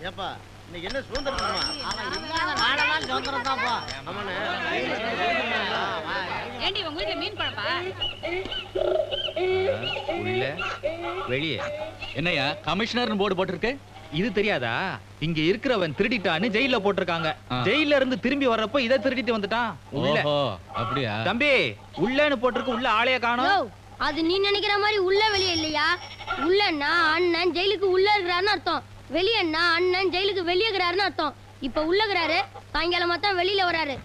ஏப்பா இன்னைக்கு என்ன சுதந்திரம் நாளெல்லாம் சுதந்திரம் தான்ப்பா. ஏண்டி உங்க வீட்டுல மீன் குழம்பா? உள்ள வெளியே என்னையா கமிஷனர்னு போர்டு போட்டிருக்கு? இது தெரியாதா? இங்க இருக்கிறவன் திருடிட்டான்னு ஜெயில போட்டிருக்காங்க. ஜெயில இருந்து திரும்பி வர்றப்ப இதை திருடிட்டு வந்துட்டான். ஓஹோ அப்படியா? தம்பி உள்ளன்னு போட்டிருக்கு, உள்ள ஆளைய காணோம். அது நீ நினைக்கிற மாதிரி உள்ள வெளியே இல்லையா? உள்ளன்னா அண்ணன் ஜெயிலுக்கு உள்ள இருக்கிறாருன்னு அர்த்தம், வெளியன்னா அண்ணன் ஜெயிலுக்கு வெளியே இருக்கிறாருன்னு அர்த்தம். இப்ப உள்ள இருக்கிறாரு, சாயங்காலமா தான் வெளியில வராரு.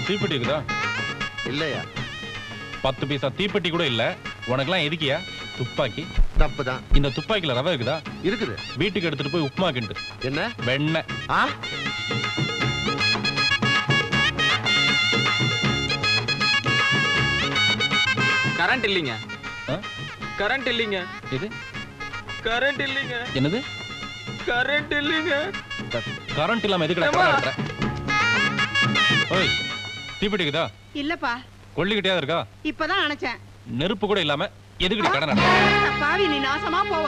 தீப்பெட்டி இருக்குதா? இல்லையா? 10 பைசா தீப்பெட்டி கூட இல்ல. உனக்கெல்லாம் எதுக்கியா துப்பாக்கி? தப்புதான். இந்த துப்பாக்கில ரவை இருக்குதா? இருக்குது. வீட்டுக்கு எடுத்துட்டு போய் உப்புமா கிண்டு. என்ன வெண்ணெய்? கரண்ட் இல்லைங்க. கரண்ட் இல்லைங்க. இது கரண்ட் இல்லைங்க. என்னது கரண்ட் இல்லைங்க? கரண்ட் இல்லாம எதுக்கு கட்டுற? ஓய் தீப்பெட்டி இருக்குதா? இல்லப்பா. கொள்ளிக்கிட்டே இருக்கா? இப்பதான் நினைச்சேன். நெருப்பு கூட இல்லாம எதுக்கு கடை நட? பாவி நீ நாசமா போவ.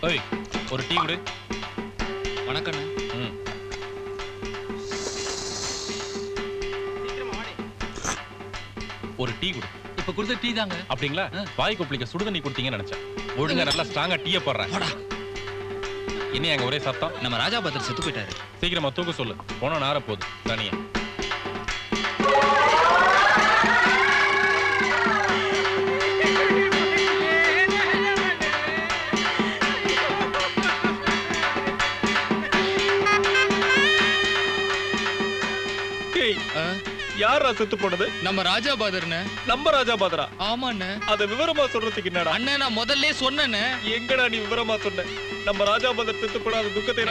ஓய் ஒரு டீ குடு. வணக்கம். ஒரு டீ குடு. இப்ப கொடுத்த டீ தாங்க. அப்படிங்களா? வாய் கொப்பளிக்க சுடுதண்ணி கொடுத்தீங்கன்னு நினைச்சேன். ஒழுங்கா நல்லா ஸ்ட்ராங்கா டீயை போடுறேன். இனி அங்க ஒரே சத்தம். நம்ம ராஜாபத்திர செத்து போயிட்டாரு. சீக்கிரமா தூக்க சொல்லு. போனா நார போகுது தனியா. யாரா செத்து போனது? நம்ம ராஜாபாதர்னே. நம்ம ராஜாபாதரா? ஆமாண்ணே. அத விவரமா சொல்றதுக்கு என்னடா? அண்ணே நான் முதல்ல சொன்னேனே. எங்கடா நீ விவரமா சொன்ன? நம்ம ராஜாபாதர் செத்து போடாத துக்கத்தை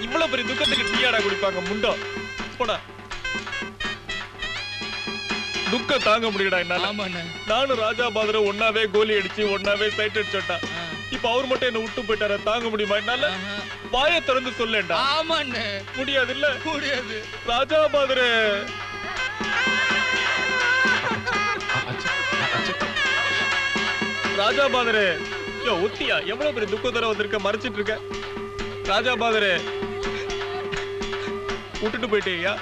இவ்வளவு பெரிய துக்கத்துக்கு டீயாடா குடிப்பாங்க முண்டோ. போடா. துக்கம் தாங்க முடியடா என்னால. ஆமாண்ணே. நானும் ராஜாபாதரை ஒன்னாவே கோலி அடிச்சு ஒன்னாவே சைட் அடிச்சோட்டா. இப்ப அவர் மட்டும் என்ன விட்டு போயிட்டார. தாங்க முடியுமா என்னால? வாயை திறந்து சொல்லேன்டா. ஆமாண்ணே. முடியாது இல்ல? முடியாது. ராஜாபாதரே ராஜாபாதரே ஒத்தியா எவ்வளவு பெரிய துக்கத்தர வந்திருக்க, மறைச்சிட்டு இருக்க. ராஜாபாதரே விட்டுட்டு போயிட்டேயா?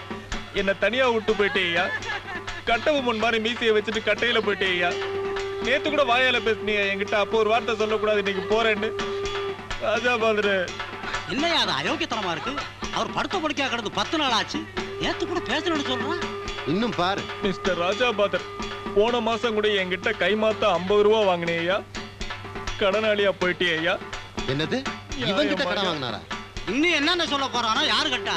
என்ன தனியா விட்டு போயிட்டேயா? கட்டவு முன் மாதிரி மீசையை வச்சுட்டு கட்டையில போயிட்டேயா? நேத்து கூட வாயால பேசுனியா என்கிட்ட, அப்போ ஒரு வார்த்தை சொல்லக்கூடாது இன்னைக்கு போறேன்னு. ராஜாபாதரே என்னையா அது அயோக்கியத்தனமா இருக்கு? அவர் படுத்த படுக்கையா கிடந்து 10 நாள் ஆச்சு, நேத்து கூட பேசணும்னு சொல்றான். இன்னும் பாரு மிஸ்டர் ராஜாபாதர், போன மாசம் கூட என்கிட்ட கைமாத்த 50 ரூபா வாங்கினேயா? கடனாளியா போயிட்டேயா? என்னது? இவன் கிட்ட கடன் வாங்கினாரா? இன்னும் என்னன்னு சொல்ல போறானோ? யாரு கட்டா?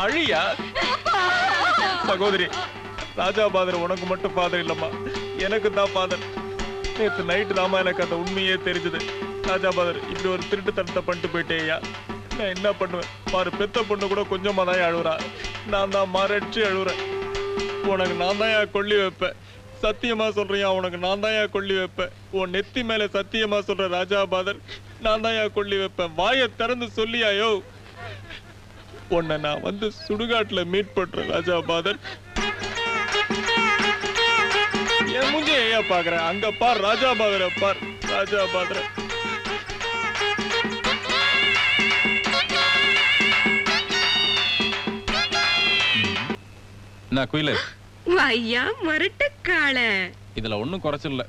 அழியா சகோதரி, ராஜாபாதர் உனக்கு மட்டும் ஃபாதர் இல்லம்மா, எனக்கு தான் ஃபாதர். நேற்று நைட்டு தாமா எனக்கு அந்த உண்மையே தெரிஞ்சது. ராஜாபாதர் இப்படி ஒரு திருட்டுத்தனத்தை பண்ணிட்டு போயிட்டேயா? நான் என்ன பண்ணுவேன் பாரு. பெத்த பொண்ணு கூட கொஞ்சமா தான் அழுவுறா, நான் தான் மறைச்சு அழுவுறேன். உனக்கு நான் தான் கொல்லி வைப்பேன். சத்தியமா சொல்றியா? உனக்கு நான் தான் கொல்லி வைப்பேன். உன் நெத்தி மேல சத்தியமா சொல்ற ராஜாபாதர், நான் தான் கொல்லி வைப்பேன். வாயை திறந்து சொல்லியாயோ? உன்னை நான் வந்து சுடுகாட்டுல மீட் பண்றேன் ராஜாபாதர். என் மூஞ்சி ஏயா பாக்குறேன்? அங்க பார் ராஜாபாதரை பார். ராஜாபாதர என்ன குயில ஐயா மரட்டக்காள, இதுல ஒண்ணும் குறைச்சில்ல.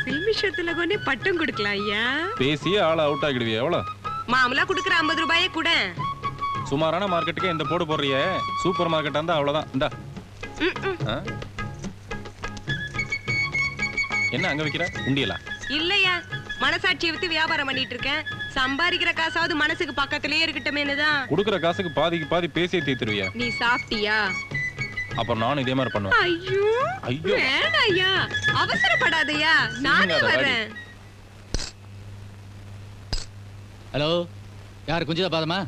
சில்மிஷத்துல கொண்டே பட்டம் கொடுக்கலாம் ஐயா. பேசியே ஆள அவுட் ஆகிடுவியா? எவ்வளவு? மாமலா குடுக்குற 50 ரூபாயே கூட. சுமாரான மார்க்கெட்டுக்கு இந்த போடு போடுறியே, சூப்பர் மார்க்கெட்டா இருந்தா அவ்வளவுதான். இந்தா. என்ன அங்க வைக்கிற உண்டியலா? இல்லையா, மனசாட்சியை வித்து வியாபாரம் பண்ணிட்டு இருக்கேன். சம்பாதிக்கிற காசாவது மனசுக்கு பக்கத்திலேயே இருக்கட்டுமேனுதான். குடுக்குற காசுக்கு பாதிக்கு பாதி பேசியே தீத்துருவியா? நீ சாப்பிட்டியா? அப்புறம் நானும் இதே மாதிரி பண்ணுவேன். ஐயோ ஐயோ வேணாயா, அவசரப்படாதயா, நானே வரேன். ஹலோ, யார் குஞ்சிதா பாதமா?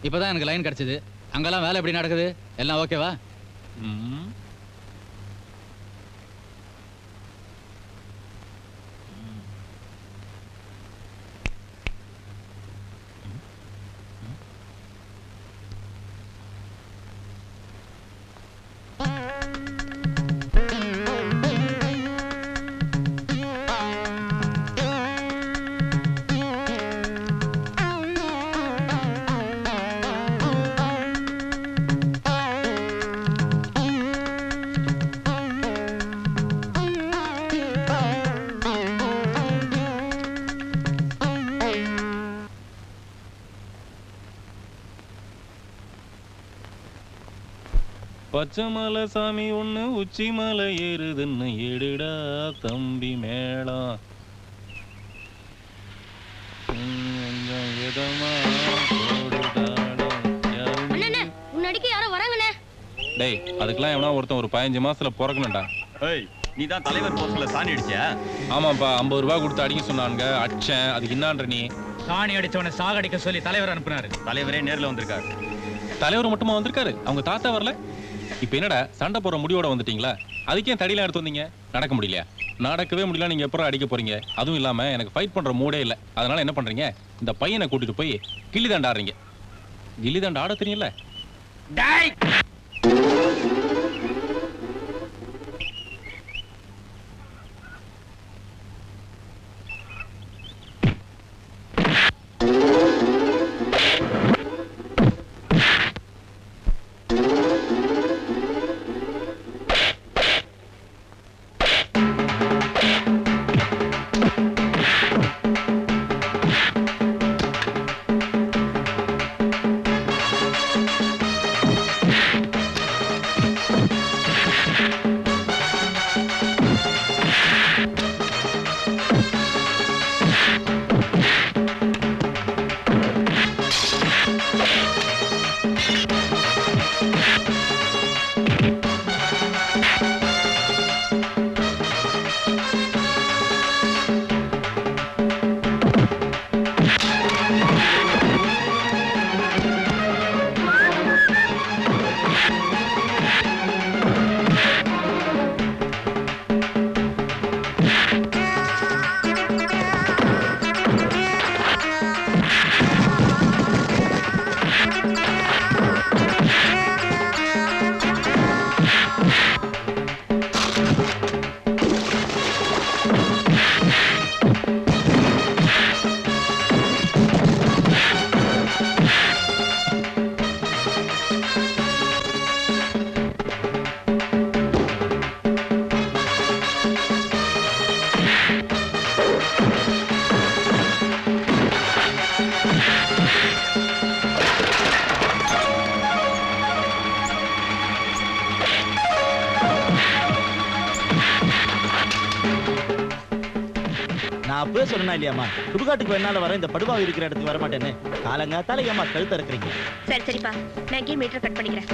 இப்பதான் எனக்கு லைன் கிடைச்சது. அங்கெல்லாம் வேலை எப்படி நடக்குது? எல்லாம் ஓகேவா? பச்சை மலை சாமி ஒண்ணு உச்சி மலை ஏறுதுன்னு எடுடா தம்பி மேளம். முன்னாடிக்கு யாரோ வராங்கண்ணே. டேய், அதுக்கெல்லாம் எவனா ஒருத்தன் ஒரு 15 மாசத்துல பிறக்கணும்டா. ஏய், நீ தான் தலைவர் போஸ்ட்ல சாணி அடிச்சியா? ஆமாப்பா, 50 ரூபாய் கொடுத்து அடிக்க சொன்னாங்க. அடிச்சேன். அதுக்கு என்னான்ற நீ? சாணி அடிச்சவனை சாகடிக்க சொல்லி தலைவர் அனுப்புனாரு. தலைவரே நேர்ல வந்திருக்காரு. தலைவர் மட்டுமா வந்திருக்காரு? அவங்க தாத்தா வரல? இப்ப என்னடா சண்டை போற முடிவோட வந்துட்டீங்களா? அதுக்கே தடியெல்லாம் எடுத்து வந்தீங்க. நடக்க முடியலையா? நடக்கவே முடியல. நீங்க எப்பறம் அடிக்க போறீங்க? அதுவும் இல்லாம எனக்கு ஃபைட் பண்ற மூடே இல்ல. அதனால என்ன பண்றீங்க, இந்த பையனை கூட்டிட்டு போய் கில்லி தாண்டா ஆடுறீங்க. கில்லி தாண்டா ஆட தெரியல? நான் அப்பவே சொன்னா இல்லையாமா, சுடுகாட்டுக்கு வேணாலும் வர, இந்த படுபாவி இருக்கிற இடத்துக்கு வர மாட்டேன்னு. காலங்காத்தால ஏமா கழுத்த இருக்கிறீங்க? சரி சரிப்பா, நான் இங்கே மீட்டர் கட் பண்ணிக்கிறேன்.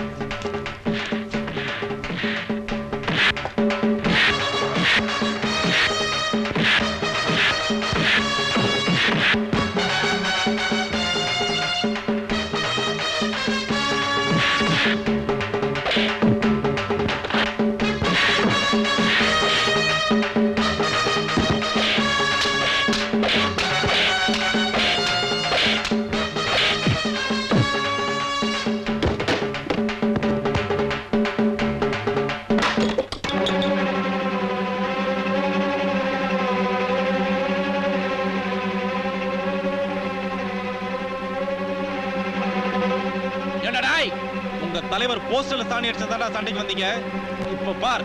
உங்க தலைவர் போஸ்டர்ல சாணி அடிச்சதாடா சண்டைக்கு வந்தீங்க. இப்ப பார்.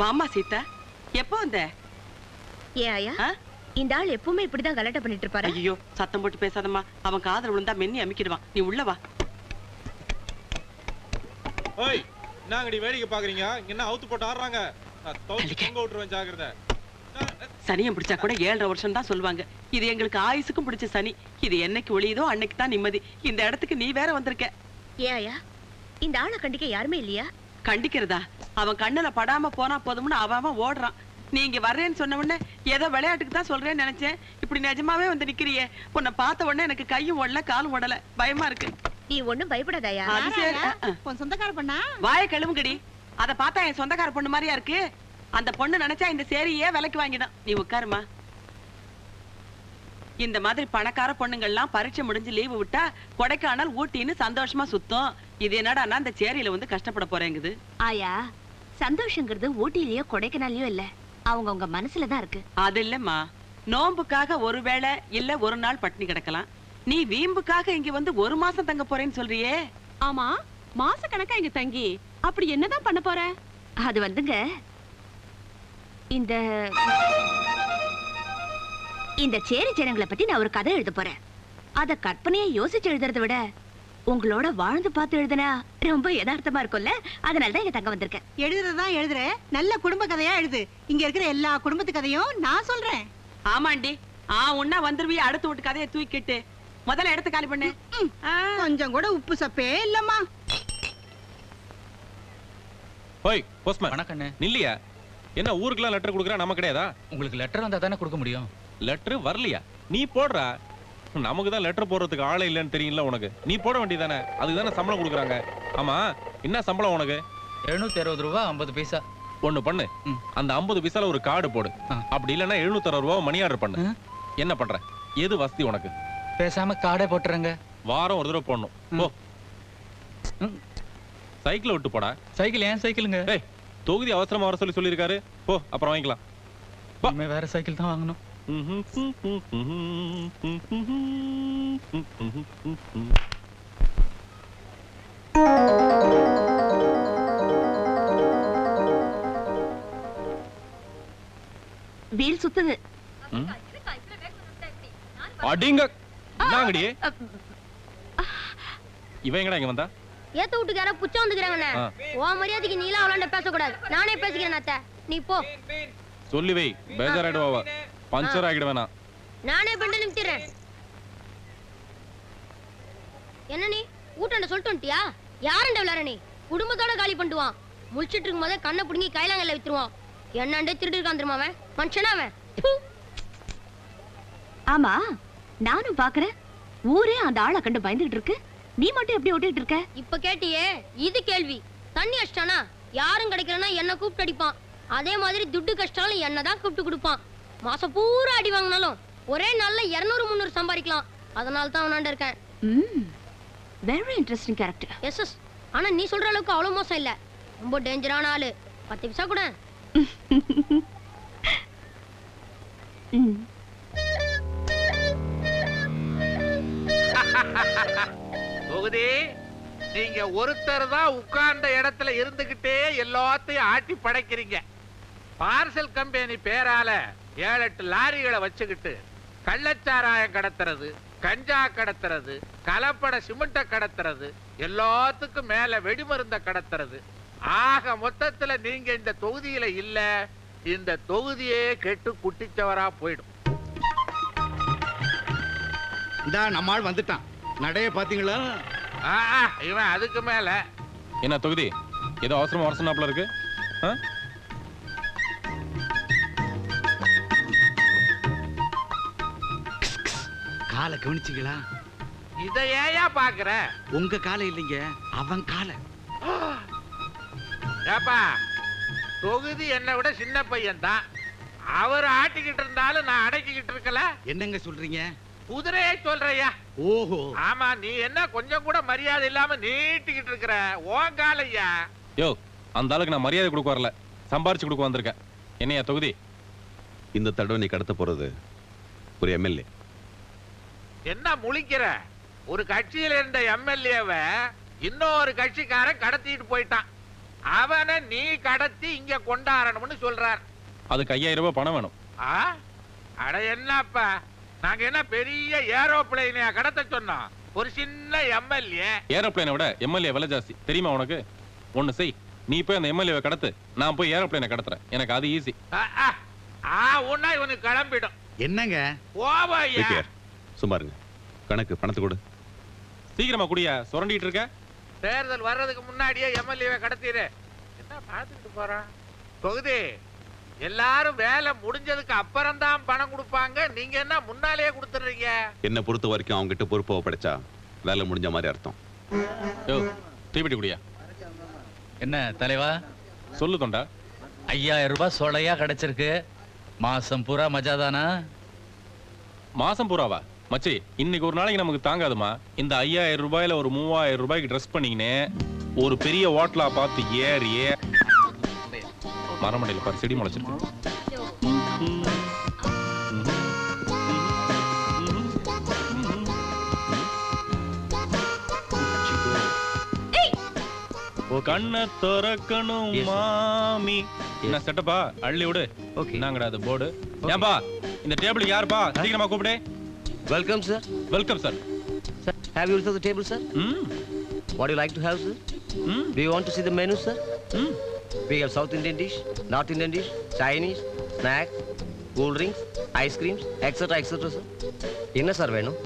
வாமா சீதா, எப்போ வந்த? ஏன் ஐயா ஆ? இந்த ஆள் எப்பவுமே இப்படிதான் கலாட்டா பண்ணிட்டு இருப்பாரு. ஐயோ, சத்தம் போட்டு பேசாதம்மா. அவன் காதுல விழுந்தா மென்னி அமிக்கிடுவான். நீ உள்ள வா. ஓய், என்னங்கடி வேடிக்கை பாக்குறீங்க? இங்க என்ன அவுத்து போட்டு ஆடுறாங்க? நான் தோத்து தொங்க விட்டுருவேன், ஜாக்கிரதை. சனியம் பிடிச்சா கூட 7.5 வருஷம் தான் சொல்லுவாங்க. இது எங்களுக்கு ஆயுசுக்கும் பிடிச்ச சனி. இது என்னைக்கு ஒளியுதோ அன்னைக்கு தான் நிம்மதி. இந்த இடத்துக்கு நீ வேற வந்திருக்க. ஏன் ஐயா இந்த ஆளை கண்டிக்க யாருமே இல்லையா? கண்டிக்கிறதா? அவன் கண்ணுல படாம போனா போதும்னு அவன் ஓடுறான். நீ இங்க வர்றேன்னு சொன்ன உடனே ஏதோ விளையாட்டுக்கு தான் சொல்றேன்னு நினைச்சேன். இப்படி நிஜமாவே வந்து நிக்கிறியே. உன்னை பார்த்த உடனே எனக்கு கையும் ஓடல காலும் ஓடல, பயமா இருக்கு. நீ ஒண்ணும் பயப்படாதயா. அது சரி. உன் சொந்தக்கார பண்ணா வாய கழுவுங்கடி. அத பார்த்தா என் சொந்தக்கார பொண்ணு மாதிரியா இருக்கு. அந்த பொண்ணு நினைச்சா இந்த சேரியே விலைக்கு வாங்கிடும். நீ உட்காருமா. இந்த மாதிரி பணக்கார பொண்ணுங்கள்லாம் பரீட்சை முடிஞ்சு லீவு விட்டா கொடைக்கானல் ஊட்டின்னு சந்தோஷமா சுத்தம். இது என்னடா இந்த சேரியில வந்து கஷ்டப்பட போறேங்குது. ஆயா, சந்தோஷங்கிறது ஊட்டிலயோ கொடைக்கானல்லயோ இல்ல, அவங்க மனசுலதான் இருக்கு. அது இல்லம்மா, நோம்புக்காக ஒரு வேளை இல்ல ஒரு நாள் பட்டினி கிடக்கலாம். நீ வீம்புக்காக இங்க வந்து 1 மாசம் தங்க போறேன்னு சொல்றியே. ஆமா, மாச கணக்கா இங்க தங்கி அப்படி என்னதான் பண்ண போற? அது வந்துங்க, இந்த சேரி ஜனங்களை பத்தி நான் ஒரு கதை எழுத போறேன். அத கற்பனையை யோசிச்சு எழுதுறதை விட உங்களோட வாழ்ந்து பார்த்து எழுதுனா ரொம்ப யதார்த்தமா இருக்கும்ல. அதனாலதான் இங்க தங்க வந்திருக்கேன். எழுதுறதுதான் எழுதுற, நல்ல குடும்ப கதையா எழுது. இங்க இருக்கிற எல்லா குடும்பத்து கதையும் நான் சொல்றேன். ஆமாண்டி, உன்ன வந்துருவிய அடுத்த வீட்டு கதையை தூக்கிட்டு முதல்ல எடுத்து காலி பண்ணு. கொஞ்சம் கூட உப்பு சப்பே இல்லம்மா. ஓய் போஸ்ட்மேன், வணக்கண்ணே. நில்லையா? என்ன ஊருக்குலாம் லெட்டர் கொடுக்குறா, நம்ம கிடையாதா? உங்களுக்கு லெட்டர் வந்தா தானே கொடுக்க முடியும். லெட்டர் வரலையா? நீ போடுறா. நமக்கு தான் லெட்டர் போடுறதுக்கு ஆளே இல்லைன்னு தெரியல உனக்கு. நீ போட வேண்டியதானே? அதுக்கு தானே சம்பளம் கொடுக்குறாங்க. ஆமா, என்ன சம்பளம் உனக்கு? 760 ரூபா 50 பைசா. ஒண்ணு பண்ணு, அந்த 50 பைசால ஒரு கார்டு போடு. அப்படி இல்லைன்னா 760 ரூபா மணி ஆர்டர் பண்ணு. என்ன பண்ற? எது வசதி உனக்கு? பேசாம கார்டே போட்டுறங்க. வாரம் ஒரு தடவை போடணும். போ. சைக்கிள் விட்டு போடா. சைக்கிள் ஏன் சைக்கிளுங்க? ஏய், தொகுதி அவசரமா வர சொல்லிருக்காரு. போ, அப்புறம் வாங்கிக்கலாம். இனிமே வேற சைக்கிள் தான் வாங்கணும். வீல் சுத்துது. அடிங்க. என்னங்கடி இவன் எங்கடா இங்க வந்தா? ஏத்த வீட்டுக்கார புச்சம் வந்துக்கிறாங்கண்ணே. உன் மரியாதைக்கு நீலாம் அவளாண்ட பேசக்கூடாது. நானே பேசிக்கிறேன் அத்தை, நீ போ. சொல்லி வை, பேஜாராயிடுவா. பஞ்சர் ஆகிடுவேனா? நானே பண்ணி நிமித்திடுறேன். என்ன நீ ஊட்டாண்ட சொல்லிட்டு வந்துட்டியா? யாரண்ட விளையாட நீ? குடும்பத்தோட காலி பண்ணிடுவான். முழிச்சிட்டு இருக்கும் போதே கண்ணை பிடுங்கி கைலாங்கல்ல வித்துருவான். என்னண்டே திருட்டு இருக்கான் தெரியுமா அவன்? மனுஷனா அவன்? ஆமா, நானும் பாக்குறேன். ஊரே அந்த ஆளை கண்டு பயந்துகிட்டு இருக்கு. நீ மட்டும் எப்படி ஓட்டிட்டு இருக்க? இப்ப கேட்டியே, இது கேள்வி. தண்ணி அடிச்சிட்டானா யாரும் கிடைக்கலன்னா என்ன கூப்பிட்டு அடிப்பான். அதே மாதிரி துட்டு கஷ்டாலும் என்னதான் கூப்பிட்டு கொடுப்பான். மாசம் பூரா அடி வாங்கினாலும் ஒரே நாள்ல 200-300 சம்பாதிக்கலாம். அதனால தான் அவனாண்ட இருக்கேன். Very interesting character. எஸ். ஆனா நீ சொல்ற அளவுக்கு அவ்வளவு மோசம் இல்ல. ரொம்ப டேஞ்சரான ஆளு. 10 பைசா கூட. தொகுதி, நீங்க ஒருத்தர் தான் உட்கார்ந்த இடத்துல இருந்துகிட்டே எல்லாத்தையும் ஆட்டி படைக்கிறீங்க. பார்சல் கம்பெனி பேரால 7-8 லாரிகளை வச்சுக்கிட்டு கள்ளச்சாராயம் கடத்துறது, கஞ்சா கடத்துறது, கலப்பட சிமெண்ட கடத்துறது, எல்லாத்துக்கும் மேல வெடிமருந்த கடத்துறது. ஆக மொத்தத்துல நீங்க இந்த தொகுதியில இல்ல, இந்த தொகுதியே கெட்டு குட்டிச்சவரா போயிடும். இந்த நம்மால் வந்துட்டான். நடைய பாத்தீங்களா? இவன் அதுக்கு மேல. என்ன தொகுதி, ஏதோ அவசரமா வர சொன்னாப்ல இருக்கு? காலை கவனிச்சிங்களா? இத ஏயா பாக்குற? உங்க காலை இல்லைங்க, அவன் காலை. ஏப்பா, தொகுதி என்னை விட சின்ன பையன் தான். அவர் ஆட்டிக்கிட்டு இருந்தாலும் நான் அடக்கிக்கிட்டு இருக்கல. என்னங்க சொல்றீங்க? குதிரையை சொல்றையா? ஓஹோ. ஆமா, நீ என்ன கொஞ்சம் கூட மரியாதை இல்லாம நீட்டிக்கிட்டு இருக்கிற? ஓன் காலையா? யோ, அந்த ஆளுக்கு நான் மரியாதை கொடுக்க வரல, சம்பாரிச்சு கொடுக்க வந்திருக்கேன். என்னையா தொகுதி? இந்த தடவை நீ கடத்த போறது ஒரு எம்எல்ஏ. என்ன முழிக்கிற? ஒரு கட்சியில இருந்த எம்எல்ஏவை இன்னொரு கட்சிக்காரன் கடத்திட்டு போயிட்டான். அவனை நீ கடத்தி இங்க கொண்டாடணும்னு சொல்றார். அதுக்கு 5000 ரூபாய் பணம் வேணும். அட என்னப்பா, நாங்க என்ன பெரிய ஏரோப்ளேனையா கடத்த சொன்னோம்? ஒரு சின்ன எம்எல்ஏ. ஏரோப்ளேனை விட எம்எல்ஏ விலை ஜாஸ்தி தெரியுமா உனக்கு? ஒண்ணு செய், நீ போய் அந்த எம்எல்ஏவை கடத்து, நான் போய் ஏரோப்ளேனை கடத்துறேன். எனக்கு அது ஈஸி. உன்னா இவனுக்கு கிளம்பிடும். என்னங்க சும்மா இருங்க. கணக்கு பணத்தை கொடு. சீக்கிரமா குடியா, சுரண்டிட்டு இருக்க. தேர்தல் வர்றதுக்கு முன்னாடியே எம்எல்ஏவை கடத்திடு. என்ன பாத்துக்கிட்டு போறான்? தொகுதி எல்லாரும் வேலை முடிஞ்சதுக்கு அப்புறம் தான் பணம் கொடுப்பாங்க, நீங்க என்ன முன்னாலேயே கொடுத்துறீங்க? என்ன பொறுத்த வரைக்கும் அவங்க கிட்ட பொறுப்பை ஒப்படைச்சா வேலை முடிஞ்ச மாதிரி அர்த்தம். தீபிடி குடியா. என்ன தலைவா சொல்லு தொண்டா. 5000 ரூபாய் சொலையா கிடைச்சிருக்கு. மாசம் பூரா மஜாதானா? மாசம் பூராவா? மச்சி, இன்னைக்கு ஒரு நாளைக்கு நமக்கு தாங்காதுமா. இந்த 5000 ரூபாயில ஒரு 3000 ரூபாய்க்கு ட்ரெஸ் பண்ணிக்கினே ஒரு பெரிய ஹோட்டலா பார்த்து ஏறியே மரமண்டையில பாரு செடி முளைச்சிருக்கு. கண்ண திறக்கணும் மாமி. என்ன செட்டப்பா? அள்ளி விடு. நாங்கடா அது போர்டு. ஏன்பா இந்த டேபிளுக்கு யாருப்பா? சீக்கிரமா கூப்பிடு. Welcome sir. Welcome sir. Sir, have you reserved the table, sir? What do you like to have, sir? Do you want to see the menu, sir? We have South Indian dish, North Indian dish, Chinese, snacks, cool drinks, ice creams, etc. etc. sir. என்ன sir வேணும்?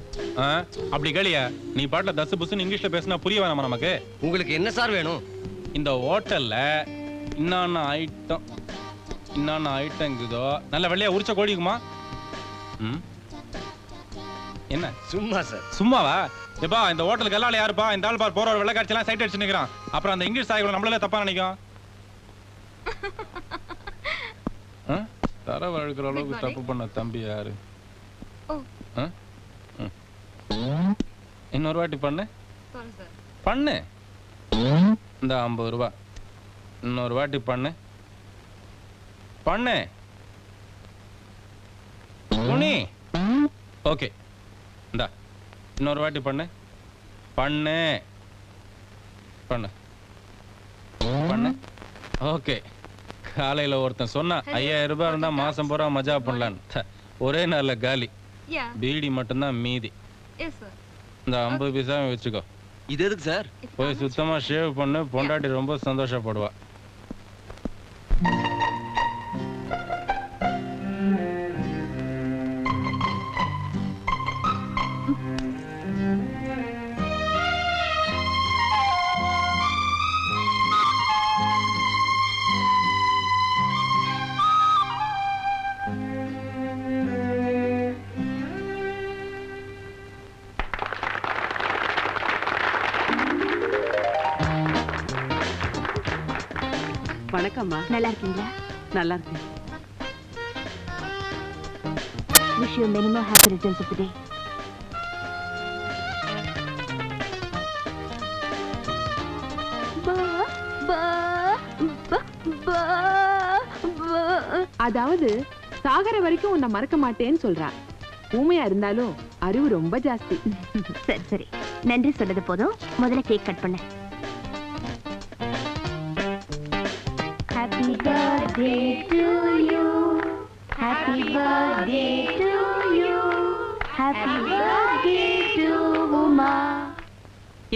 அப்படி கேளியா, நீ பாட்டுல தசு புசுன்னு இங்கிலீஷ்ல பேசினா புரிய வேணாமா நமக்கு? உங்களுக்கு என்ன சார் வேணும்? இந்த ஹோட்டல்ல இன்னொன்னு ஐட்டம் இருக்குதோ நல்ல வெள்ளையா உரிச்ச கோழிக்குமா? என்ன சும்மா சார்? சும்மாவா? எப்பா இந்த ஹோட்டலுக்கு எல்லாம் யாருப்பா? இந்த ஆள் பார் போற வெள்ளை காட்சியெல்லாம் சைட் அடிச்சு நிக்கிறான். அப்புறம் அந்த இங்கிலீஷ் சாய்களை நம்மளால தப்பா நினைக்கும். தர வழுக்கிற அளவுக்கு தப்பு பண்ண தம்பி யாரு? இன்னொரு வாட்டி பண்ணு பண்ணு. இந்த 50 ரூபாய் இன்னொரு வாட்டி பண்ணு பண்ணு. துணி ஓகே. இந்தா இன்னொரு வாட்டி பண்ணு பண்ணு பண்ணு பண்ணு. ஓகே. காலையில ஒருத்தன் சொன்னா 5000 ரூபாய் இருந்தா மாசம் பூரா மஜா பண்ணலான்னு. ஒரே நாள்ல காலி. பீடி மட்டும்தான் மீதி. இந்த 50 பைசாவை வச்சுக்கோ. இது எதுக்கு சார்? போய் சுத்தமா ஷேவ் பண்ணு. பொண்டாட்டி ரொம்ப சந்தோஷப்படுவா. வணக்கம்மா. நல்லா இருக்கீங்களா? நல்லா இருக்கேன். Wish you many more happy returns of the day. அதாவது சாகர வரைக்கும் உன்னை மறக்க மாட்டேன்னு சொல்றா. ஊமையா இருந்தாலும் அறிவு ரொம்ப ஜாஸ்தி. சரி சரி, நன்றி சொன்னது போதும். முதல்ல கேக் கட் பண்ண. Happy birthday to you. Happy birthday to you. Happy birthday to Uma.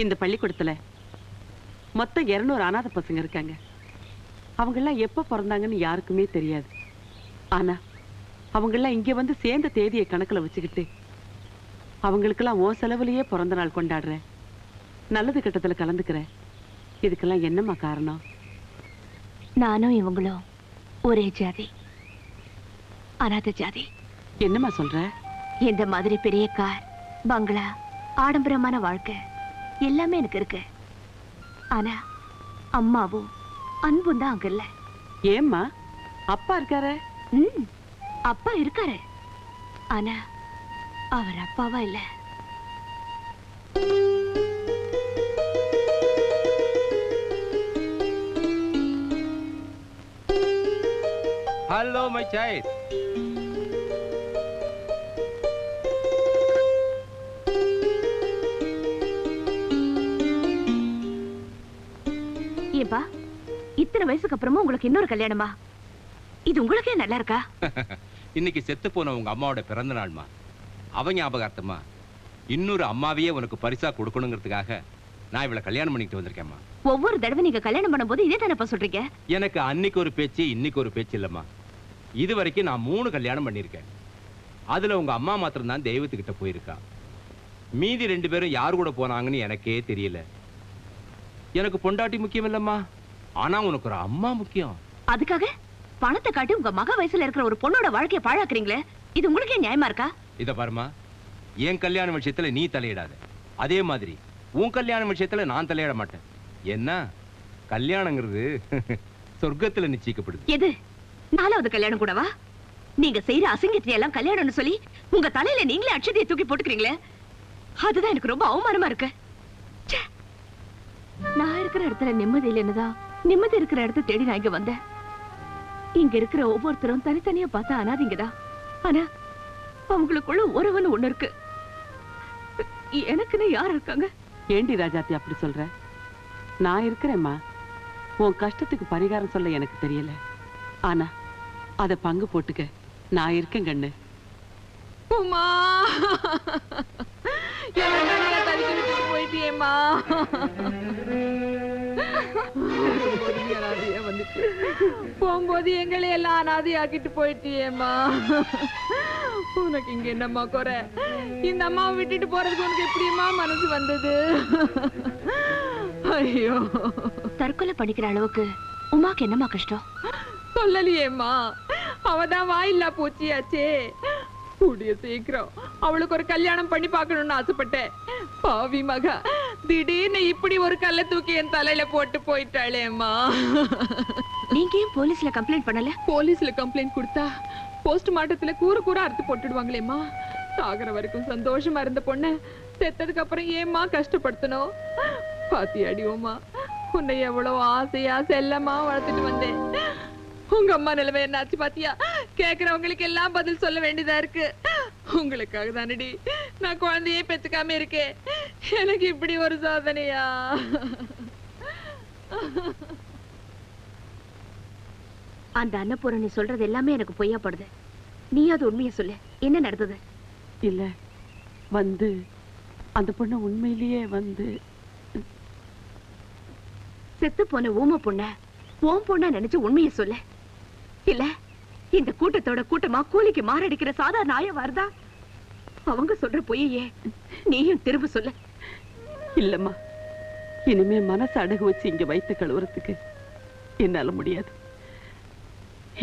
இந்த பள்ளிக்கூடத்துல மொத்தம் 200 அனாதை பசங்க இருக்காங்க. அவங்கெல்லாம் எப்ப பிறந்தாங்கன்னு யாருக்குமே தெரியாது. ஆனா அவங்கெல்லாம் இங்க வந்து சேர்ந்த தேதியை கணக்குல வச்சுக்கிட்டு அவங்களுக்கெல்லாம் ஓ செலவுலயே பிறந்த நாள் கொண்டாடுறேன். நல்லது கெட்டத்துல கலந்துக்கிறேன். இதுக்கெல்லாம் என்னம்மா காரணம்? நானும் இவங்களும் ஒரே ஜாதி, அனாதை ஜாதி. என்னம்மா சொல்ற? இந்த மாதிரி பெரிய கார், பங்களா, ஆடம்பரமான வாழ்க்கை எல்லாமே எனக்கு இருக்கு. ஆனா அம்மாவும் அன்பும் தான் அங்க இல்ல. ஏம்மா? அப்பா இருக்காரு. அப்பா இருக்காரு. ஆனா அவர் அப்பாவா இல்ல. Hello, my child. ஏப்பா, இத்தனை வயசுக்கு அப்புறமா உங்களுக்கு இன்னொரு கல்யாணமா? இது உங்களுக்கே நல்லா இருக்கா? இன்னைக்கு செத்து போன உங்க அம்மாவோட பிறந்த நாள்மா. அவ ஞாபகார்த்தமா இன்னொரு அம்மாவையே உனக்கு பரிசா கொடுக்கணுங்கிறதுக்காக நான் இவளை கல்யாணம் பண்ணிட்டு வந்திருக்கேம்மா. ஒவ்வொரு தடவை நீங்க கல்யாணம் பண்ணும்போது இதே தானப்பா சொல்றீங்க? எனக்கு அன்னைக்கு ஒரு பேச்சு இன்னைக்கு ஒரு பேச்சு இல்லம்மா. இது வரைக்கும் நான் 3 கல்யாணம் பண்ணியிருக்கேன். அதுல உங்க அம்மா மாத்திரம் தான் தெய்வத்துக்கிட்ட போயிருக்கா. மீதி 2 பேரும் யாரு கூட போனாங்கன்னு எனக்கே தெரியல. எனக்கு பொண்டாட்டி முக்கியம் இல்லம்மா, ஆனா உனக்கு ஒரு அம்மா முக்கியம். அதுக்காக பணத்தை காட்டி உங்க மக வயசுல இருக்கிற ஒரு பொண்ணோட வாழ்க்கையை பாழாக்குறீங்களே, இது உங்களுக்கே நியாயமா இருக்கா? இத பாருமா, என் கல்யாண விஷயத்துல நீ தலையிடாத. அதே மாதிரி உன் கல்யாண விஷயத்துல நான் தலையிட மாட்டேன். என்ன கல்யாணங்கிறது சொர்க்கத்துல நிச்சயிக்கப்படுது. எது 4வது கல்யாணம் கூடவா? நீங்க செய்யற அசிங்கத்தை எல்லாம் கல்யாணம்னு சொல்லி உங்க தலையில நீங்களே அட்சதையை தூக்கி போட்டுக்கிறீங்களே, அதுதான் எனக்கு ரொம்ப அவமானமா இருக்கு. நான் இருக்கிற இடத்துல நிம்மதி இல்லைன்னுதான் நிம்மதி இருக்கிற இடத்த தேடி நான் இங்க வந்தேன். இங்க இருக்கிற ஒவ்வொருத்தரும் தனித்தனியா பார்த்தா அனாதீங்கதான். ஆனா அவங்களுக்குள்ள உறவுன்னு ஒண்ணு இருக்கு. எனக்குன்னு யார் இருக்காங்க? ஏண்டி ராஜாத்தி அப்படி சொல்ற? நான் இருக்கிறேம்மா. உன் கஷ்டத்துக்கு பரிகாரம் சொல்ல எனக்கு தெரியல, ஆனா அத பங்கு போட்டுக்க நான் இருக்கேன் கண்ணு. உமா போயிட்டியேம்மா. போகும்போது எங்களை எல்லாம் அனாதை ஆக்கிட்டு போயிட்டியேம்மா. உனக்கு இங்க என்னம்மா குறை? இந்த அம்மாவை விட்டுட்டு போறதுக்கு உனக்கு எப்படியம்மா மனசு வந்தது? ஐயோ, தற்கொலை பண்ணிக்கிற அளவுக்கு உமாக்கு என்னம்மா கஷ்டம்? சொல்லலையேம்மா, அவதான் வாயில்லா போச்சியாச்சே. கூடிய சீக்கிரம் அவளுக்கு ஒரு கல்யாணம் பண்ணி பார்க்கணும்னு ஆசைப்பட்டேன். பாவி மகா திடீர்னு இப்படி ஒரு கல்லை தூக்கி என் தலையில போட்டு போயிட்டாளேம்மா. நீங்க ஏன் போலீஸ்ல கம்ப்ளைண்ட் பண்ணல? போலீஸ்ல கம்ப்ளைண்ட் கொடுத்தா போஸ்ட்மார்ட்டத்துல கூற அறுத்து போட்டுடுவாங்களேம்மா. சாகர வரைக்கும் சந்தோஷமா இருந்த பொண்ணு செத்ததுக்கு அப்புறம் ஏம்மா கஷ்டப்படுத்தணும்? பாத்தியாடி உமா, உன்னை எவ்வளவு ஆசையா செல்லமா வளர்த்துட்டு வந்தேன். உங்க அம்மா நிலைமை என்னாச்சு பாத்தியா? கேக்குறவங்களுக்கு எல்லாம் பதில் சொல்ல வேண்டியதா இருக்கு. உங்களுக்காக தானடி நான் குழந்தையே பெத்துக்காம இருக்கேன். எனக்கு இப்படி ஒரு சாதனையா? அந்த அன்னபூரணி சொல்றது எல்லாமே எனக்கு பொய்யா படுது. நீ அது உண்மையை சொல்லு, என்ன நடந்தது? இல்ல வந்து அந்த பொண்ணு உண்மையிலேயே வந்து செத்து போன ஊம பொண்ண ஓம் பொண்ணா நினைச்சு உண்மையை சொல்லு. இல்ல இந்த கூட்டத்தோட கூட்டமா கூலிக்கு மாரடிக்கிற சாதாரண ஆய வருதா? அவங்க சொல்ற பொய்யே நீயும் திரும்ப சொல்லு. இல்லம்மா, இனிமே மனசு அடகு வச்சு இங்க வைத்து கழுவுறதுக்கு என்னால முடியாது.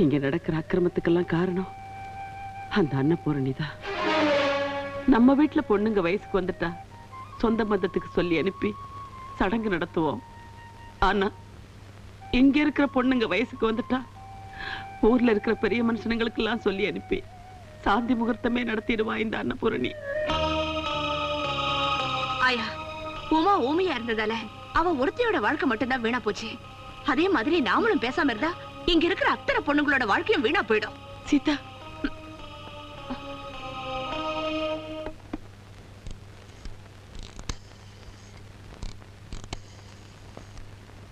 இங்க நடக்கிற அக்கிரமத்துக்கெல்லாம் காரணம் அந்த அன்னபூரணிதான். நம்ம வீட்டுல பொண்ணுங்க வயசுக்கு வந்துட்டா சொந்த மதத்துக்கு சொல்லி அனுப்பி சடங்கு நடத்துவோம். ஆனா இங்க இருக்கிற பொண்ணுங்க வயசுக்கு வந்துட்டா ஊர்ல இருக்கிற பெரிய மனுஷனுங்களுக்கு எல்லாம் சொல்லி அனுப்பி சாந்தி முகூர்த்தமே நடத்திடுவா இந்த அன்னபூரணி. ஆயா, உமா ஊமையா இருந்ததால அவ ஒருத்தையோட வாழ்க்கை மட்டும்தான் வீணா போச்சு. அதே மாதிரி நாமளும் பேசாம இருந்தா இங்க இருக்கிற அத்தனை பொண்ணுங்களோட வாழ்க்கையும் வீணா போயிடும். Sita,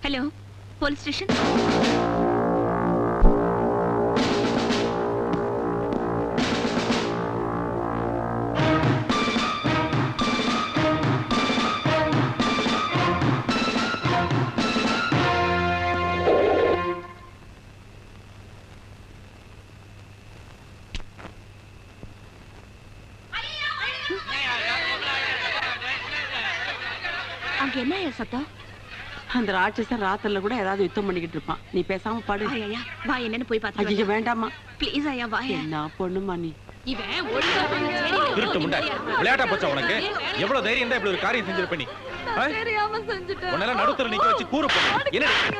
hello, police station. அங்க என்ன சத்தம்? அந்த ராட்சசன் ராத்திரில கூட ஏதாவது யுத்தம் பண்ணிக்கிட்டு இருப்பான். நீ பேசாம பாடு. ஐயா வா, என்னன்னு போய் பாத்து. ஐயோ வேண்டாமா, ப்ளீஸ் ஐயா வா. என்ன பொண்ணுமா நீ? இவன் ஒழுங்கா திருட்டு முண்டை, விளையாட்டா போச்சா உனக்கு? எவ்வளவு தைரியம் தான் இப்படி ஒரு காரியம் செஞ்சிருப்ப நீ? தெரியாம செஞ்சுட்டேன். உன்னால நடுத்தர நிக்க வச்சு கூறு போடு.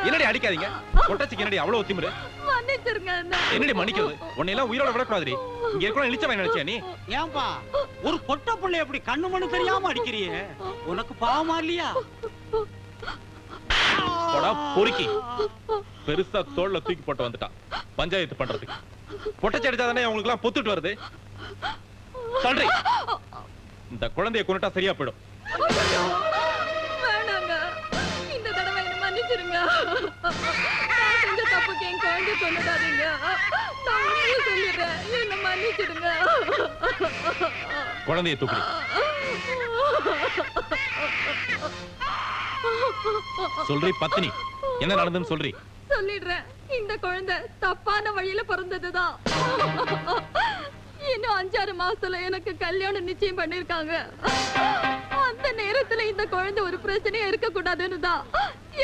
என்னடி அடிக்காதீங்க? கொட்டச்சிக்கு என்னடி அவ்வளவு திமிரு? மன்னிச்சிருங்க. என்னடி மன்னிக்கிறது? உன்னை எல்லாம் உயிரோட விடக்கூடாதுடி. இங்க இருக்கணும் இழிச்சவன் நினைச்சியா நீ? ஏன்பா ஒரு பொட்ட புள்ளை எப்படி கண்ணு மண்ணு தெரியாம அடிக்கிறியே? உனக்கு பாவமா இல்லையா? போடா பொறுக்கி. பெருசா தோல்ல தூக்கி போட்டு வந்துட்டான் பஞ்சாயத்து பண்றதுக்கு. பொட்டச்சி அடிச்சாதானே அவங்களுக்கு எல்லாம் பொத்துட்டு வருது. சொல்றி, இந்த குழந்தைய கொண்டுட்டா சரியா போயிடும். வேணாங்க, இந்த தடவை என்ன மன்னிச்சிருங்க. நான் செஞ்ச தப்புக்கு என் குழந்தை கொண்டுடாதீங்க. நான் உண்மையை சொல்லிடுறேன். என்ன மன்னிச்சிடுங்க. குழந்தைய தூக்குடி. சொல்றி பத்தினி, என்ன நடந்ததுன்னு சொல்றி. சொல்லிடுறேன். இந்த குழந்தை தப்பான வழியில பிறந்ததுதான். இன்னும் 5-6 மாசத்துல எனக்கு கல்யாணம் நிச்சயம் பண்ணிருக்காங்க. அந்த நேரத்துல இந்த குழந்தை ஒரு பிரச்சனையா இருக்க கூடாதுன்னு தான்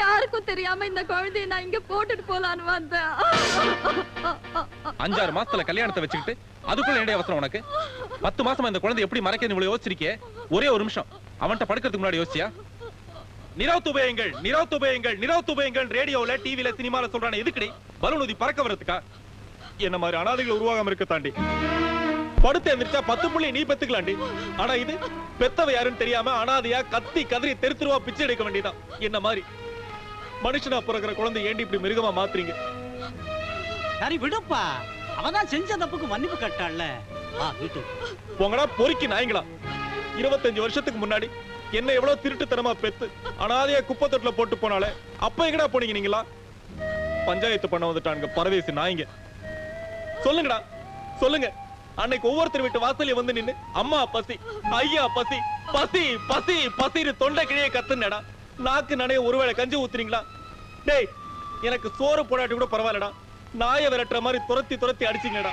யாருக்கும் தெரியாம இந்த குழந்தைய நான் இங்க போட்டுட்டு போலான்னு வந்தேன். 5-6 மாசத்துல கல்யாணத்தை வச்சுக்கிட்டு அதுக்குள்ள என்னடி அவசரம் உனக்கு? 10 மாசமா இந்த குழந்தை எப்படி மறைக்கணும் இவ்வளவு யோசிச்சிருக்கே? ஒரே ஒரு நிமிஷம் அவன்கிட்ட படுக்கிறதுக்கு முன்னாடி யோசிச்சியா? நிராத்துபயங்கள் நிராத்துபயங்கள் நிராத்துபயங்கள் ரேடியோல டிவில சினிமால சொல்றானே எதுக்குடி? பலூன் ஊதி பறக்க வரதுக்கா? என்ன மாதிரி அனாதைகள் உருவாகாம இருக்க தாண்டி படுத்து எந்திரிச்சா 10 புள்ளி நீ பெத்துக்கலாண்டி. ஆனா இது பெத்தவ யாருன்னு தெரியாம அனாதையா கத்தி கதறி தெருத்துருவா பிச்சை எடுக்க வேண்டியதான். என்ன மாதிரி மனுஷனா பிறக்கிற குழந்தை ஏண்டி இப்படி மிருகமா மாத்துறீங்க? சரி விடுப்பா, அவதான் செஞ்ச தப்புக்கு மன்னிப்பு கட்டாள்ல. போங்கடா பொறுக்கி நாய்ங்களா. 25 வருஷத்துக்கு முன்னாடி என்ன எவ்வளவு திருட்டுத்தனமா பெத்து அனாதையா குப்பை தொட்டில போட்டு போனாலே அப்ப எங்கடா போனீங்க நீங்களா? பஞ்சாயத்து பண்ண வந்துட்டானுங்க பரதேசி நாய்ங்க. சொல்லுங்கடா சொல்லுங்க. அன்னைக்கு ஒவ்வொருத்தர் வீட்டு வாசல்ல வந்து நின்னு அம்மா பசி, ஐயா பசி, பசி பசி பசின்னு தொண்டை கிழிய கத்துனடா. நாக்கு நனைய ஒருவேளை கஞ்சி ஊத்துறீங்களா? டேய், எனக்கு சோறு போடாட்டி கூட பரவாயில்லடா, நாயை விரட்டுற மாதிரி துரத்தி துரத்தி அடிச்சிங்கடா.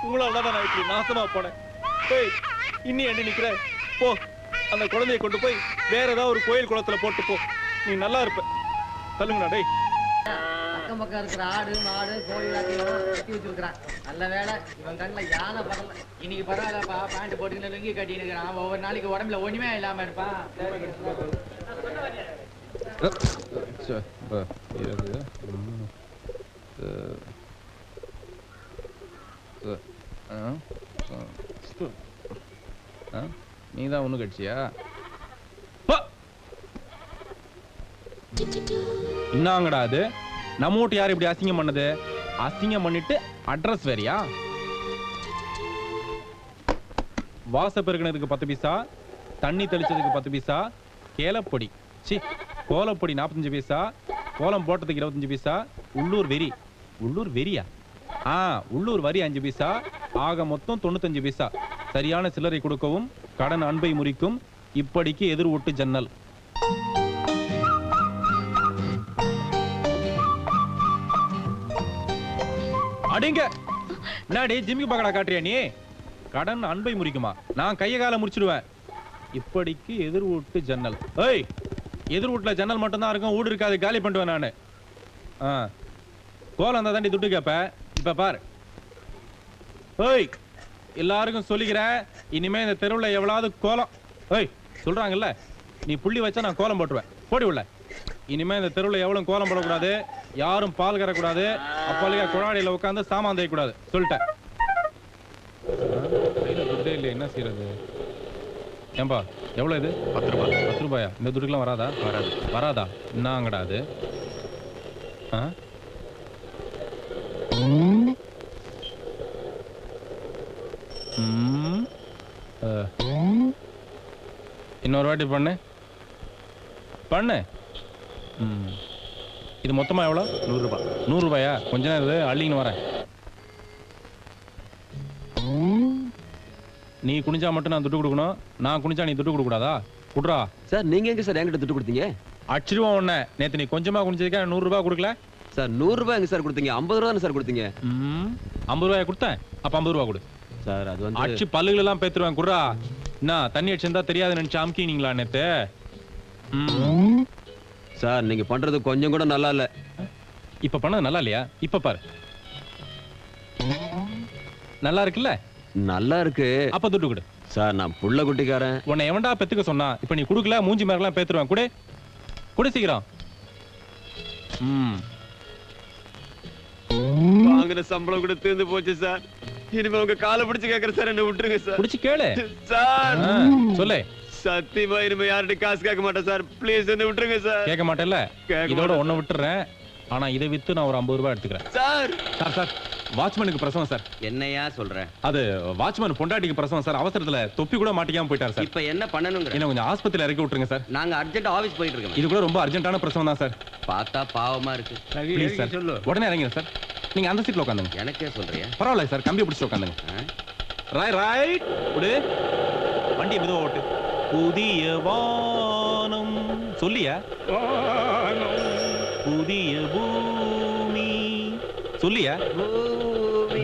உங்களாலதான் நான் இப்படி நாசமா போனேன். டேய், இன்னி எண்ணி நிக்கிற போ, அந்த குழந்தையை கொண்டு போய் வேற ஏதாவது ஒரு கோயில் குளத்துல போட்டு போ, நீ நல்லா இருப்ப. சொல்லுங்கடா. டேய், அக்கம் பக்கம் இருக்கிற ஆடு மாடு கோழி எல்லாத்தையும் கட்டி வச்சிருக்கிறான். நல்ல வேலை இவன் கண்ணுல யானை பரல. இன்னைக்கு பரவாயில்லப்பா, பேண்ட் போட்டுக்கிட்டு லுங்கி கட்டி இருக்கிறான். ஒவ்வொரு நாளைக்கு உடம்புல ஒண்ணுமே இல்லாம இருப்பான். நீதான் ஒண்ணு கட்சியா? என்னங்கடா அது? நம்ம வீட்டு யார் இப்படி அசிங்கம் பண்ணது? அசிங்கம் பண்ணிட்டு அட்ரஸ் வேறியா? வாச பெருக்கினதுக்கு 10 பைசா, தண்ணி தெளிச்சதுக்கு 10 பைசா, கேலப்பொடி சி கோலப்பொடி 45 பைசா, கோலம் போட்டதுக்கு 25 பைசா, உள்ளூர் வெறி. உள்ளூர் வெறியா? உள்ளூர் வரி 5 பைசா, ஆக மொத்தம் 95 பைசா. சரியான சில்லறை கொடுக்கவும் கடன் அன்பை முறிக்கும், இப்படிக்கு எதிர் ஒட்டு ஜன்னல். அடிங்க நாடி ஜிம்மிக்கு பக்கடா காட்டுறியா நீ? கடன் அன்பை முறிக்குமா? நான் கைய கால முடிச்சிடுவேன். இப்படிக்கு எதிர் வீட்டு ஜன்னல். ஏய், எதிர் வீட்டுல ஜன்னல் மட்டும் தான் இருக்கும், வீடு இருக்காது, காலி பண்ணிடுவேன் நானு. கோலம் தான் தாண்டி துட்டு கேப்ப. இப்ப பாரு. ஏய், எல்லாருக்கும் சொல்லிக்கிறேன், இனிமே இந்த தெருவுல எவ்வளவு கோலம். ஏய், சொல்றாங்கல்ல, நீ புள்ளி வச்சா நான் கோலம் போட்டுருவேன். போடி உள்ள. இனிமே இந்த தெருவுல எவ்வளவு கோலம் போடக்கூடாது, யாரும் பால் கறக்கூடாது, அப்பா குழாடியில உட்காந்து சாமான் தேய்க்கூடாது சொல்லிட்டேன். துட்டே இல்லை, என்ன செய்யறது? ஏம்பா எவ்வளவு இது? 10 ரூபாய். 10 ரூபாயா? இந்த துட்டுக்கெல்லாம் வராதா? வராது. வராதா? என்னங்கடா அது? இன்னொரு வாட்டி பண்ணு பண்ணு. இது மொத்தமா எவ்வளவு? 100 ரூபாய். 100 ரூபாயா? கொஞ்ச நேரம் அள்ளின்னு வரேன். நீ குனிஞ்சா மட்டும் நான் துட்டு கொடுக்கணும், நான் குனிஞ்சா நீ துட்டு கொடுக்க கூடாதா? குடுறா. சார் நீங்க எங்க சார் என்கிட்ட துட்டு கொடுத்தீங்க? அடிச்சிருவோம் உன்னை. நேத்து நீ கொஞ்சமா குனிஞ்சதுக்கா 100 ரூபாய் கொடுக்கல சார். 100 ரூபாய் எங்க சார் கொடுத்தீங்க? 50 ரூபாய் சார் கொடுத்தீங்க. 50 ரூபாய் கொடுத்தேன். அப்ப 50 ரூபாய் கொடு சார். அது வந்து அடிச்சு பல்லுகள் எல்லாம் பேத்துருவேன். குடுறா. என்ன தண்ணி அடிச்சிருந்தா தெரியாது நினைச்சு அமுக்கினீங்களா நேத்து? சார் நீங்க பண்றது கொஞ்சம் கூட நல்லா இல்ல. இப்ப பண்ணது நல்லா இல்லையா? இப்ப பாரு. நல்லா இருக்குல்ல? நல்லா இருக்கு. அப்ப துட்டு கொடு சார். நான் புள்ள குட்டிக்காரன். உன்னை எவன்டா பெத்துக்க சொன்னா? இப்ப நீ குடுக்கல, மூஞ்சி மேலாம் பேத்துருவேன். குடு குடு சீக்கிரம். வாங்குற சம்பளம் கூட தீர்ந்து போச்சு சார். இனிமே உங்க காலை பிடிச்சு கேக்குறேன் சார், என்ன விட்டுருங்க சார். பிடிச்சு கேளு சார். சொல்லு. சத்தியமா இனிமே யார்கிட்ட காசு கேட்க மாட்டேன் சார். ப்ளீஸ் என்ன விட்டுருங்க சார். கேட்க மாட்டேன்ல? இதோட ஒண்ணு விட்டுறேன். ஆனா இதை வித்து நான் ஒரு 50 ரூபாய் எடுத்துக்கிறேன். சார் சார் சார் வாட்ச்மேனுக்கு பிரசவம் சார். என்னையா சொல்ற? அது வாட்ச்மேன் பொண்டாட்டிக்கு பிரசவம் சார். அவசரத்துல தொப்பி கூட மாட்டிக்காம போயிட்டார் சார். இப்ப என்ன பண்ணணுங்க? என்ன கொஞ்சம் ஆஸ்பத்திரியில இறக்கி விட்டுருங்க சார். நாங்க அர்ஜென்ட் ஆபீஸ் போயிட்டு இருக்கோம். இது கூட ரொம்ப அர்ஜென்ட்டான பிரசவம் தான் சார். பார்த்தா பாவமா இருக்கு. ப்ளீஸ் சார், உடனே இறங்குங்க சார். நீங்க அந்த சீட்ல உட்காந்துங்க. எனக்கே சொல்றியா? பரவாயில்ல சார், கம்பி பிடிச்சு உட்காந்துங்க. ரைட் விடு, வண்டி மெதுவா ஓட்டு. புதிய வானம் சொல்லியா? புதிய பூமி சொல்லியா?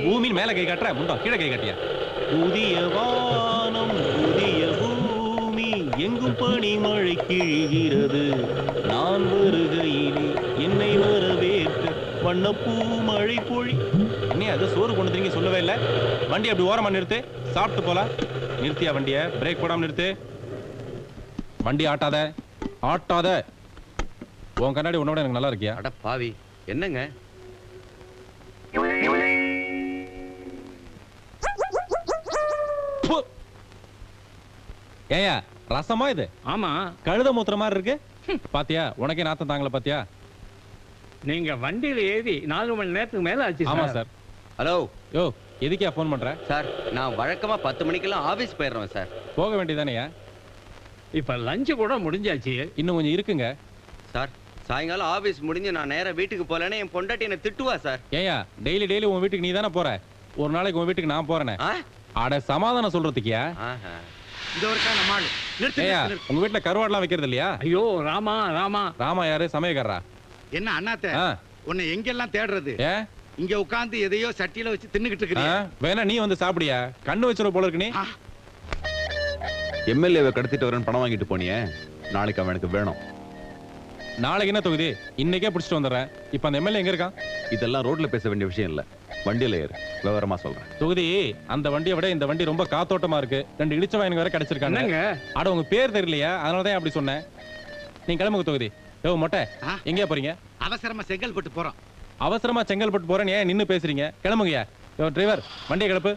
பூமியின் மேல கை காட்டுற, முண்டா கீழே கை காட்டியா? புதிய வானம் புதிய பூமி எங்கும் பனிமழை கிழிகிறது. நான் வருகையிலே என்னை வரவேற்க வண்ணப்பூ மழை பொழி. நீ அது சோறு கொண்டு நீங்க சொல்லவே இல்லை. வண்டி அப்படி ஓரமா நிறுத்து, சாப்பிட்டு போல. நிறுத்தியா வண்டிய? பிரேக் போடாம நிறுத்து. வண்டி ஆட்டாத, ஆட்டாத. உன் கண்ணாடி உன்னோட எனக்கு நல்லா இருக்கியா? அட பாவி, என்னங்க? ஏயா ரசமா இது? ஆமா. கழுத மூத்திர மாதிரி இருக்கு. பாத்தியா, உனக்கே நாத்தம் தாங்கல பாத்தியா? நீங்க வண்டியில ஏறி 4 மணி நேரத்துக்கு மேல ஆச்சு. ஆமா சார். ஹலோ யோ, எதுக்கே ஃபோன் பண்ற? சார், நான் வழக்கமா 10 மணிக்கெல்லாம் ஆபீஸ் போயிடுறேன் சார். போக வேண்டியதானேயா? இப்ப லஞ்ச் கூட முடிஞ்சாச்சு. இன்னும் கொஞ்சம் இருக்குங்க சார். சாயங்காலம் ஆபீஸ் முடிஞ்சு நான் நேரா வீட்டுக்கு போலன்னு என் பொண்டாட்டி என்ன திட்டுவா சார். ஏயா டெய்லி உன் வீட்டுக்கு நீ தானே போற? ஒரு நாளைக்கு உன் வீட்டுக்கு நான் போறேனே. அட சமாதானம் சொல்றதுக்கியா? இந்த ஒருக்கா நம்ம ஆளு. ஏயா, உங்க வீட்டுல கருவாடெல்லாம் வைக்கிறது இல்லையா? ஐயோ ராமா ராமா. ராமா யாரு? சமயக்காரரா? என்ன அண்ணாத்த உன்னை எங்கெல்லாம் தேடுறது? இங்க உட்கார்ந்து எதையோ சட்டியில வச்சு தின்னுகிட்டு இருக்கறியா? வேணா நீ வந்து சாப்பிடியா? கண்ணு வச்சிர போல இருக்கு நீ. எம்எல்ஏவை கடத்திட்டு வரேன்னு பணம் வாங்கிட்டு போனியே, நாளைக்கு அவன் எனக்கு வேணும். நாளைக்கு என்ன தொகுதி? இன்னைக்கே பிடிச்சிட்டு வந்துடுறேன். இப்ப அந்த எம்எல்ஏ எங்க இருக்கான்? இதெல்லாம் ரோட்ல பேச வேண்டிய விஷயம் இல்ல, வண்டியில ஏறு. விவரமா சொல்றேன். தொகுதி, அந்த வண்டியை விட இந்த வண்டி ரொம்ப காத்தோட்டமா இருக்கு. 2 இடிச்ச வாயனுக்கு வேற கிடைச்சிருக்காங்க. அட உங்க பேர் தெரியலையா? அதனாலதான் அப்படி சொன்னேன். நீங்க கிளம்புங்க தொகுதி. யோ மொட்டை, எங்கயா போறீங்க? அவசரமா செங்கல்பட்டு போறோம். அவசரமா செங்கல்பட்டு போறேன், ஏன் நின்னு பேசுறீங்க? கிளம்புங்கயா. யோ டிரைவர், வண்டியை கிளப்பு.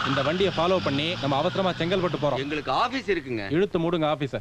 இந்த வண்டியை ஃபாலோ பண்ணி நம்ம அவசரமா செங்கல்பட்டு போறோம். எங்களுக்கு ஆபீஸ் இருக்குங்க. இழுத்து மூடுங்க ஆபீஸ.